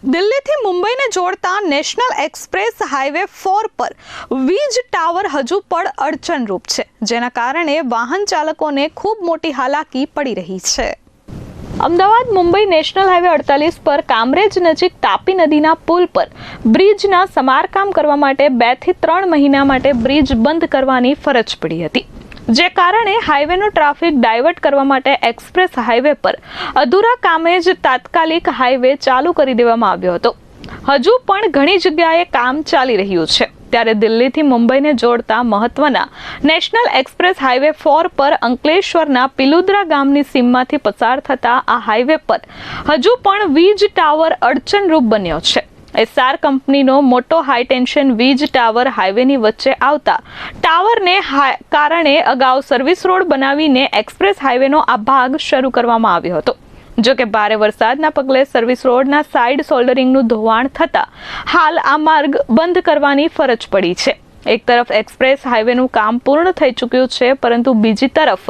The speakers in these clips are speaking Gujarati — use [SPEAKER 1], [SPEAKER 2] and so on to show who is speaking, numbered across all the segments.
[SPEAKER 1] દિલ્હીથી મુંબઈને જોડતા નેશનલ એક્સપ્રેસ હાઈવે 4 પર વીજ ટાવર હજુ પણ અડચણરૂપ છે, જેના કારણે વાહન ચાલકોને ખૂબ મોટી હાલાકી પડી રહી છે. અમદાવાદ મુંબઈ નેશનલ હાઈવે 48 પર કામરેજ નજીક તાપી નદીના પુલ પર બ્રિજના સમારકામ કરવા માટે 2 થી 3 મહિના માટે બ્રિજ બંધ કરવાની ફરજ પડી હતી, જે કારણે હાઈવેનો ટ્રાફિક ડાયવર્ટ કરવા માટે એક્સપ્રેસ હાઈવે પર અધૂરા કામે જ તાત્કાલિક હાઈવે ચાલુ કરી દેવામાં આવ્યો હતો. હજુ પણ ઘણી જગ્યાએ કામ ચાલી રહ્યું છે, ત્યારે દિલ્હીથી મુંબઈને જોડતા મહત્વના નેશનલ એક્સપ્રેસ હાઈવે 4 પર અંકલેશ્વરના પિલુદ્રા ગામની સીમમાંથી પસાર થતા આ હાઈવે પર હજુ પણ વીજ ટાવર અડચણરૂપ બન્યો છે. એસઆર કંપનીનો મોટો હાઈ ટેન્શન વીજ ટાવર હાઈવેની વચ્ચે આવતા ટાવરને કારણે અગાઉ સર્વિસ રોડ બનાવીને એક્સપ્રેસ હાઈવેનો આ ભાગ શરૂ કરવામાં આવ્યો હતો. જો કે ભારે વરસાદના પગલે સર્વિસ રોડના સાઇડ સોલ્ડરિંગનું ધોવાણ થતા હાલ આ માર્ગ બંધ કરવાની ફરજ પડી છે. એક તરફ એક્સપ્રેસ હાઈવેનું કામ પૂર્ણ થઈ ચૂક્યું છે, પરંતુ બીજી તરફ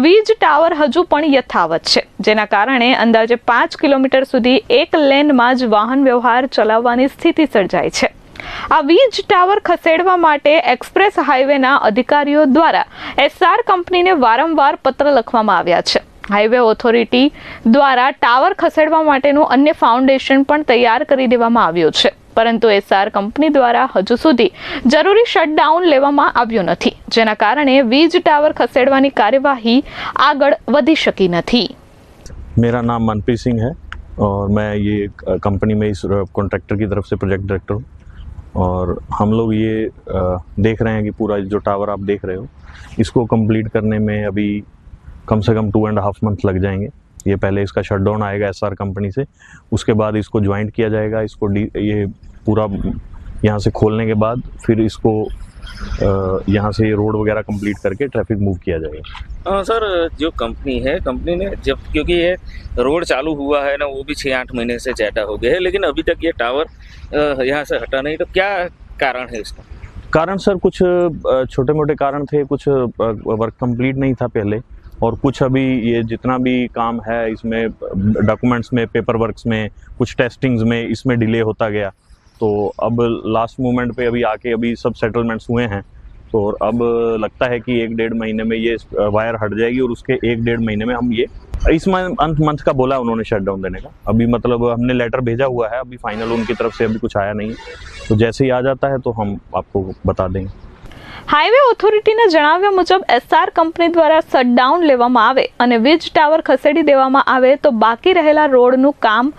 [SPEAKER 1] વીજ ટાવર હજુ પણ યથાવત છે, જેના કારણે અંદાજે 5 કિલોમીટર સુધી એક લેનમાં જ વાહન વ્યવહાર ચલાવવાની સ્થિતિ સર્જાય છે. આ વીજ ટાવર ખસેડવા માટે એક્સપ્રેસ હાઈવેના અધિકારીઓ દ્વારા એસઆર કંપનીને વારંવાર પત્ર લખવામાં આવ્યા છે. હાઈવે ઓથોરિટી દ્વારા ટાવર ખસેડવા માટેનું અન્ય ફાઉન્ડેશન પણ તૈયાર કરી દેવામાં આવ્યું છે, પરંતુ એસઆર કંપની દ્વારા હજુ સુધી જરૂરી શટડાઉન લેવામાં આવ્યું નથી, જેના કારણે વીજ ટાવર ખસેડવાની કાર્યવાહી આગળ વધી શકી નથી.
[SPEAKER 2] मेरा नाम मनप्रीत सिंह है और मैं ये कंपनी में इस कॉन्ट्रैक्टर की तरफ से प्रोजेक्ट डायरेक्टर हूँ और हम लोग ये देख रहे हैं कि पूरा जो टावर आप देख रहे हो इसको कंप्लीट करने में अभी कम से कम 2.5 मंथ लग जाएंगे. ये पहले इसका शटडाउन आएगा एसआर कंपनी से, उसके बाद इसको ज्वाइंट किया जाएगा. इसको ये पूरा यहाँ से खोलने के बाद फिर इसको यहाँ से ये रोड वगैरह कंप्लीट करके ट्रैफिक मूव किया जाएगा.
[SPEAKER 3] सर, जो कंपनी है, कंपनी ने जब क्योंकि ये रोड चालू हुआ है ना, वो भी 6-8 महीने से ज़्यादा हो गया है, लेकिन अभी तक ये टावर यहाँ से हटा नहीं, तो क्या कारण है इसका?
[SPEAKER 2] कारण सर कुछ छोटे मोटे कारण थे. कुछ वर्क कंप्लीट नहीं था पहले, और कुछ अभी ये जितना भी काम है इसमें डॉक्यूमेंट्स में, पेपर वर्क्स में, कुछ टेस्टिंग्स में इसमें डिले होता गया. तो अब लास्ट मोमेंट पे अभी आके अभी सब सेटलमेंट्स हुए हैं, तो अब लगता है कि 1-1.5 महीने में ये वायर हट जाएगी और उसके 1-1.5 महीने में हम ये इस मंथ का बोला उन्होंने शटडाउन देने का. अभी मतलब हमने लेटर भेजा हुआ है, अभी फाइनल उनकी तरफ से अभी कुछ आया नहीं है, तो जैसे ही आ जाता है तो हम आपको बता देंगे.
[SPEAKER 1] હાઈવે ઓથોરિટીના જણાવ્યા મુજબ એસઆર કંપની દ્વારા શટડાઉન લેવામાં આવે અને વીજ ટાવર ખસેડી દેવામાં આવે તો બાકી રહેલા રોડનું કામ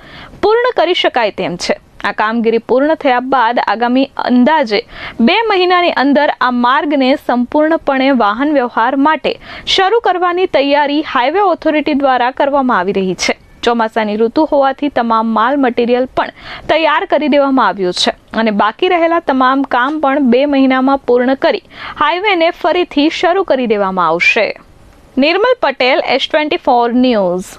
[SPEAKER 1] પૂર્ણ કરી શકાય તેમ છે. આ કામગીરી પૂર્ણ થયા બાદ આગામી અંદાજે 2 મહિનાની અંદર આ માર્ગને સંપૂર્ણપણે વાહન વ્યવહાર માટે શરૂ કરવાની તૈયારી હાઈવે ઓથોરિટી દ્વારા કરવામાં આવી રહી છે. ચોમાસાની ઋતુ હોવાથી તમામ માલ મટીરિયલ પણ તૈયાર કરી દેવામાં આવ્યું છે અને બાકી રહેલા તમામ કામ પણ 2 મહિનામાં પૂર્ણ કરી હાઈવેને ફરીથી શરૂ કરી દેવામાં આવશે. નિર્મલ પટેલ, S24 ન્યૂઝ.